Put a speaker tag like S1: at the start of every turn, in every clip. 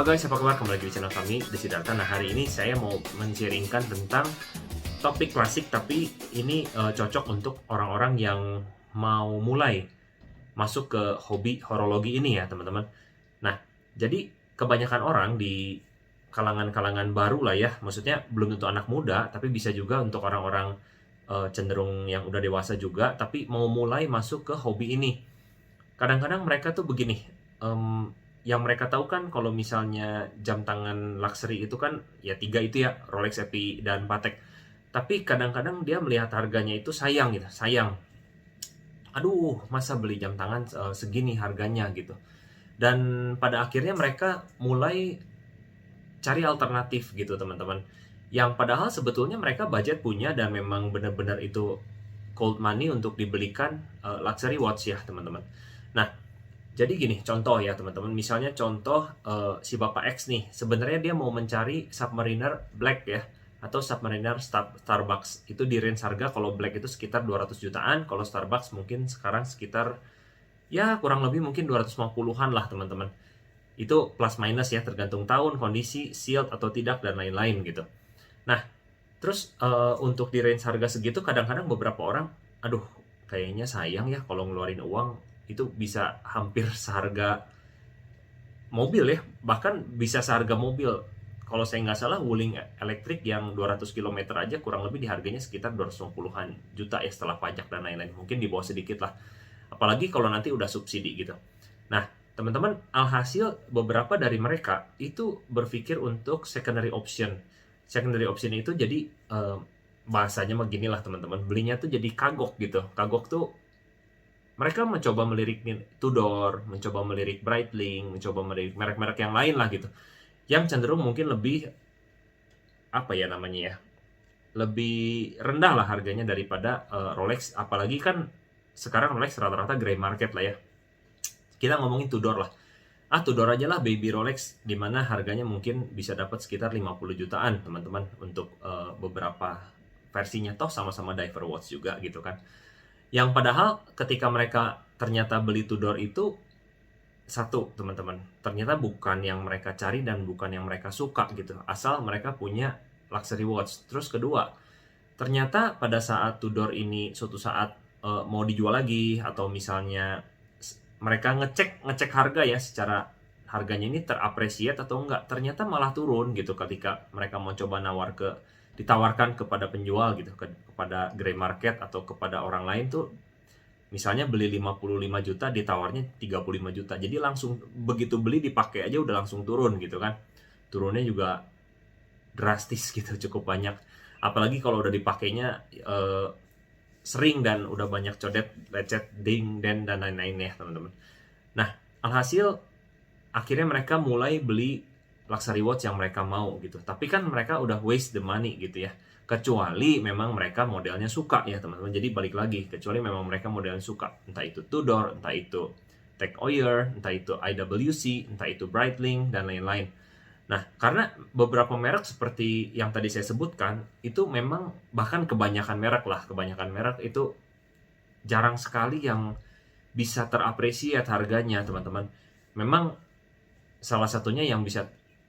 S1: Halo guys, apa kabar? Kembali lagi di channel kami, The Siddhartha. Nah, hari ini saya mau men-sharingkan tentang topik klasik, tapi ini cocok untuk orang-orang yang mau mulai masuk ke hobi horologi ini ya, teman-teman. Nah, jadi kebanyakan orang di kalangan-kalangan baru lah ya, maksudnya belum tentu anak muda, tapi bisa juga untuk orang-orang cenderung yang udah dewasa juga, tapi mau mulai masuk ke hobi ini. Kadang-kadang mereka tuh begini, yang mereka tahu kan kalau misalnya jam tangan luxury itu kan ya 3 itu ya, Rolex, Epi, dan Patek. Tapi kadang-kadang dia melihat harganya itu sayang gitu, sayang. Aduh, masa beli jam tangan segini harganya gitu. Dan pada akhirnya mereka mulai cari alternatif gitu teman-teman. Yang padahal sebetulnya mereka budget punya dan memang benar-benar itu cold money untuk dibelikan luxury watch ya teman-teman. Nah, jadi gini, contoh ya teman-teman, misalnya contoh si Bapak X nih, sebenarnya dia mau mencari Submariner Black ya, atau Submariner Starbucks. Itu di range harga kalau Black itu sekitar 200 jutaan, kalau Starbucks mungkin sekarang sekitar ya kurang lebih mungkin 250-an lah teman-teman. Itu plus minus ya, tergantung tahun, kondisi, sealed atau tidak, dan lain-lain gitu. Nah, terus untuk di range harga segitu kadang-kadang beberapa orang, aduh kayaknya sayang ya kalau ngeluarin uang itu bisa hampir seharga mobil ya, bahkan bisa seharga mobil. Kalau saya nggak salah Wuling elektrik yang 200 km aja kurang lebih di harganya sekitar 250-an juta ya setelah pajak dan lain-lain. Mungkin di bawah sedikit lah. Apalagi kalau nanti udah subsidi gitu. Nah, teman-teman, alhasil beberapa dari mereka itu berpikir untuk secondary option. Secondary option itu jadi bahasanya beginilah teman-teman, belinya tuh jadi kagok gitu. Kagok tuh mereka mencoba melirik Tudor, mencoba melirik Breitling, mencoba melirik merek-merek yang lain lah gitu. Yang cenderung mungkin lebih apa ya namanya ya, lebih rendah lah harganya daripada Rolex. Apalagi kan sekarang Rolex rata-rata gray market lah ya. Kita ngomongin Tudor lah. Tudor aja lah baby Rolex, dimana harganya mungkin bisa dapat sekitar 50 jutaan teman-teman untuk beberapa versinya, toh sama-sama diver watch juga gitu kan. Yang padahal ketika mereka ternyata beli Tudor itu, satu teman-teman, ternyata bukan yang mereka cari dan bukan yang mereka suka gitu, asal mereka punya luxury watch. Terus kedua, ternyata pada saat Tudor ini suatu saat mau dijual lagi, atau misalnya mereka ngecek harga ya, secara harganya ini terapresiat atau enggak, ternyata malah turun gitu ketika mereka mau coba ditawarkan kepada penjual gitu, kepada gray market atau kepada orang lain tuh, misalnya beli 55 juta ditawarnya 35 juta. Jadi langsung begitu beli dipakai aja udah langsung turun gitu kan. Turunnya juga drastis gitu, cukup banyak. Apalagi kalau udah dipakainya sering dan udah banyak codet, lecet, ding, dan lain-lain ya teman-teman. Nah, alhasil akhirnya mereka mulai beli luxury watch yang mereka mau gitu. Tapi kan mereka udah waste the money gitu ya. Kecuali memang mereka modelnya suka ya teman-teman. Jadi balik lagi, kecuali memang mereka modelnya suka. Entah itu Tudor, entah itu Tag Heuer, entah itu IWC, entah itu Breitling, dan lain-lain. Nah, karena beberapa merek seperti yang tadi saya sebutkan, itu memang bahkan kebanyakan merek itu jarang sekali yang bisa terapresiat harganya teman-teman. Memang salah satunya yang bisa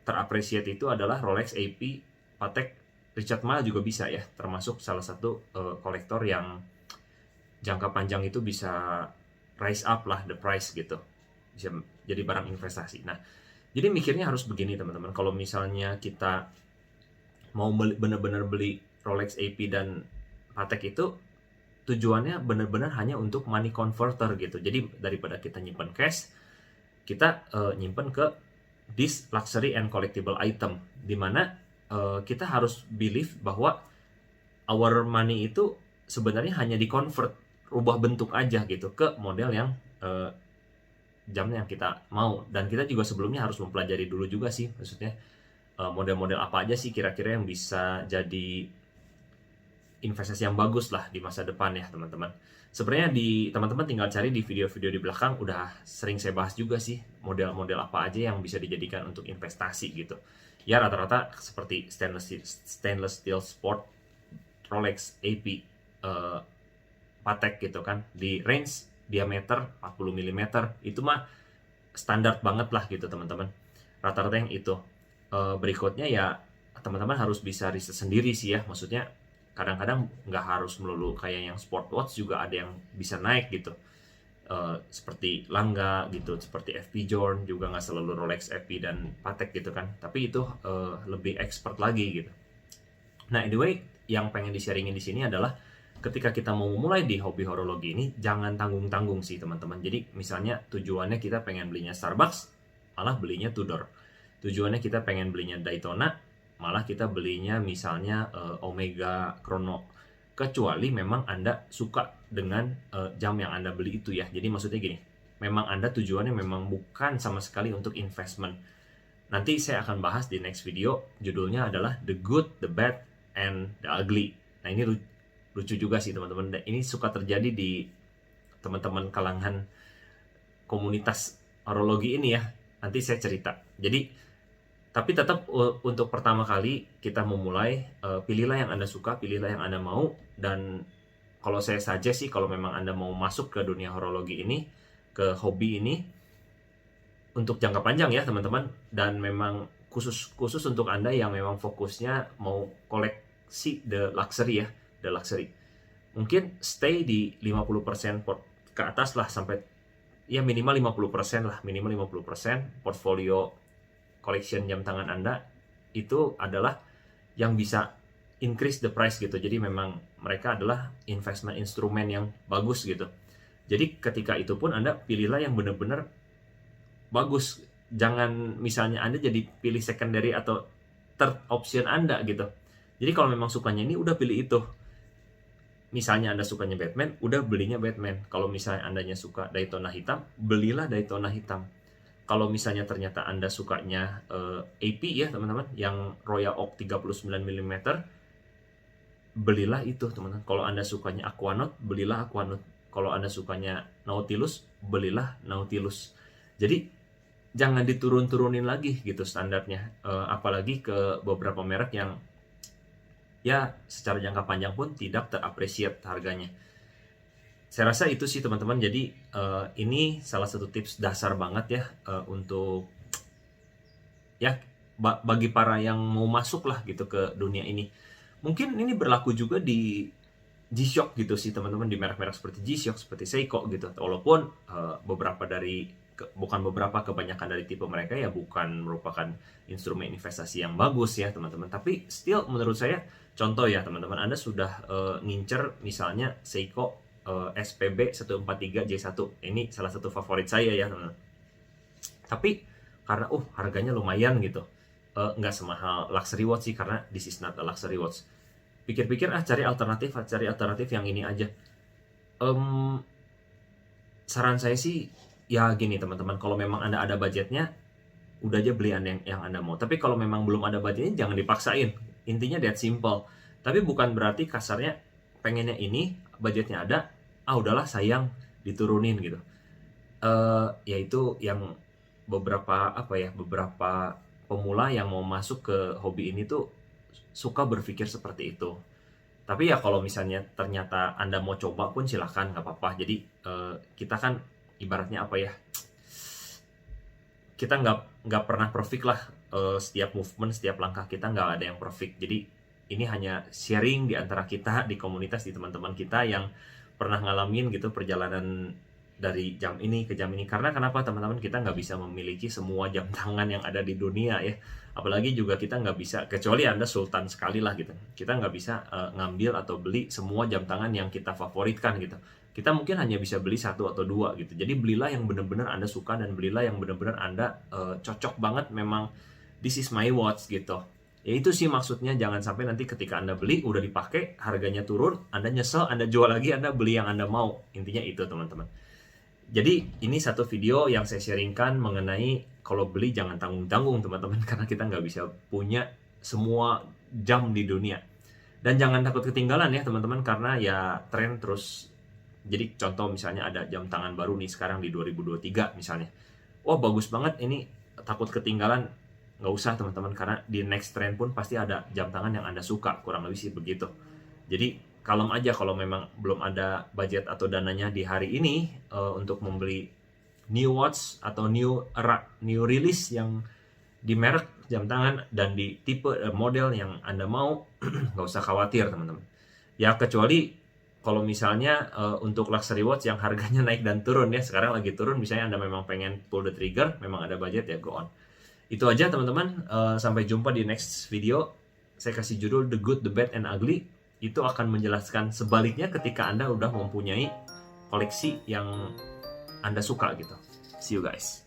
S1: terapresiat itu adalah Rolex, AP, Patek, Richard Mille juga bisa ya, termasuk salah satu kolektor yang jangka panjang itu bisa rise up lah the price gitu, bisa jadi barang investasi. Nah, jadi mikirnya harus begini teman-teman, kalau misalnya kita mau bener-bener beli Rolex, AP, dan Patek itu tujuannya bener-bener hanya untuk money converter gitu. Jadi daripada kita nyimpen cash, kita nyimpen ke this luxury and collectible item, dimana kita harus believe bahwa our money itu sebenarnya hanya di convert, rubah bentuk aja gitu ke model yang jam yang kita mau. Dan kita juga sebelumnya harus mempelajari dulu juga sih, maksudnya model-model apa aja sih kira-kira yang bisa jadi investasi yang bagus lah di masa depan ya teman-teman. Sebenarnya di teman-teman tinggal cari di video-video di belakang, udah sering saya bahas juga sih model-model apa aja yang bisa dijadikan untuk investasi gitu. Ya rata-rata seperti stainless steel sport, Rolex, AP, Patek gitu kan, di range diameter 40 mm itu mah standar banget lah gitu teman-teman. rata-rata yang itu. Berikutnya ya teman-teman harus bisa riset sendiri sih ya, maksudnya kadang-kadang nggak harus melulu kayak yang sport watch, juga ada yang bisa naik gitu. Seperti Langga gitu, seperti FP Journe, juga nggak selalu Rolex, FP dan Patek gitu kan, tapi itu lebih expert lagi gitu. Nah anyway, yang pengen di-sharingin di sini adalah ketika kita mau mulai di hobi horologi ini, jangan tanggung-tanggung sih teman-teman. Jadi misalnya tujuannya kita pengen belinya Starbucks, malah belinya Tudor. Tujuannya kita pengen belinya Daytona, malah kita belinya misalnya Omega Chrono. Kecuali memang Anda suka dengan jam yang Anda beli itu ya. Jadi maksudnya gini, memang Anda tujuannya memang bukan sama sekali untuk investment. Nanti saya akan bahas di next video, judulnya adalah The Good, The Bad, and The Ugly. Nah ini lucu juga sih teman-teman. Ini suka terjadi di teman-teman kalangan komunitas horologi ini ya. Nanti saya cerita. Jadi, tapi tetap untuk pertama kali kita memulai, pilihlah yang Anda suka, pilihlah yang Anda mau. Dan kalau saya suggest sih, kalau memang Anda mau masuk ke dunia horologi ini, ke hobi ini, untuk jangka panjang ya teman-teman, dan memang khusus untuk Anda yang memang fokusnya mau koleksi the luxury ya, the luxury. Mungkin stay di 50% ke atas lah, sampai ya minimal 50% lah, minimal 50% portfolio collection jam tangan Anda itu adalah yang bisa increase the price gitu. Jadi memang mereka adalah investment instrumen yang bagus gitu. Jadi ketika itu pun Anda pilihlah yang benar-benar bagus. Jangan misalnya Anda jadi pilih secondary atau third option Anda gitu. Jadi kalau memang sukanya ini, udah pilih itu. Misalnya Anda sukanya Batman, udah belinya Batman. Kalau misalnya Andanya suka Daytona hitam, belilah Daytona hitam. Kalau misalnya ternyata Anda sukanya AP ya teman-teman, yang Royal Oak 39 mm, belilah itu teman-teman. Kalau Anda sukanya Aquanaut, belilah Aquanaut. Kalau Anda sukanya Nautilus, belilah Nautilus. Jadi jangan diturun-turunin lagi gitu standarnya, apalagi ke beberapa merek yang ya secara jangka panjang pun tidak terappreciate harganya. Saya rasa itu sih teman-teman. Jadi ini salah satu tips dasar banget ya, untuk ya bagi para yang mau masuk lah gitu ke dunia ini. Mungkin ini berlaku juga di G-Shock gitu sih teman-teman, di merek-merek seperti G-Shock, seperti Seiko gitu. Walaupun kebanyakan dari tipe mereka ya bukan merupakan instrumen investasi yang bagus ya teman-teman. Tapi still menurut saya, contoh ya teman-teman, Anda sudah ngincer misalnya Seiko SPB 143J1. Ini salah satu favorit saya ya teman-teman. Tapi karena harganya lumayan gitu, nggak semahal luxury watch sih, karena this is not a luxury watch. Pikir-pikir cari alternatif yang ini aja. Saran saya sih ya gini teman-teman, kalau memang Anda ada budgetnya, udah aja beli yang Anda mau. Tapi kalau memang belum ada budgetnya, jangan dipaksain. Intinya that simple. Tapi bukan berarti kasarnya pengennya ini, budgetnya ada, udahlah sayang diturunin gitu. Yaitu yang beberapa pemula yang mau masuk ke hobi ini tuh suka berpikir seperti itu. Tapi ya kalau misalnya ternyata Anda mau coba pun silahkan, nggak apa-apa. Jadi kita kan ibaratnya kita nggak pernah perfect lah. Setiap movement, setiap langkah kita nggak ada yang perfect. Jadi ini hanya sharing di antara kita, di komunitas, di teman-teman kita yang pernah ngalamin gitu perjalanan dari jam ini ke jam ini. Karena kenapa teman-teman, kita nggak bisa memiliki semua jam tangan yang ada di dunia ya. Apalagi juga kita nggak bisa, kecuali Anda sultan sekali lah gitu, kita nggak bisa ngambil atau beli semua jam tangan yang kita favoritkan gitu. Kita mungkin hanya bisa beli 1 atau 2 gitu. Jadi belilah yang benar-benar Anda suka, dan belilah yang benar-benar Anda cocok banget, memang this is my watch gitu. Ya itu sih maksudnya. Jangan sampai nanti ketika Anda beli udah dipakai, harganya turun, Anda nyesel, Anda jual lagi, Anda beli yang Anda mau. Intinya itu teman-teman. Jadi ini satu video yang saya sharingkan mengenai kalau beli jangan tanggung-tanggung teman-teman, karena kita nggak bisa punya semua jam di dunia. Dan jangan takut ketinggalan ya teman-teman, karena ya tren terus. Jadi contoh misalnya ada jam tangan baru nih sekarang di 2023 misalnya, wah bagus banget ini, takut ketinggalan. Nggak usah teman-teman, karena di next trend pun pasti ada jam tangan yang Anda suka, kurang lebih sih begitu. Jadi kalem aja kalau memang belum ada budget atau dananya di hari ini untuk membeli new watch atau new release yang di merek jam tangan dan di tipe model yang Anda mau, nggak usah khawatir teman-teman. Ya kecuali kalau misalnya untuk luxury watch yang harganya naik dan turun ya, sekarang lagi turun, misalnya Anda memang pengen pull the trigger, memang ada budget ya, go on. Itu aja teman-teman, sampai jumpa di next video. Saya kasih judul The Good, The Bad, and Ugly. Itu akan menjelaskan sebaliknya ketika Anda udah mempunyai koleksi yang Anda suka gitu. See you guys.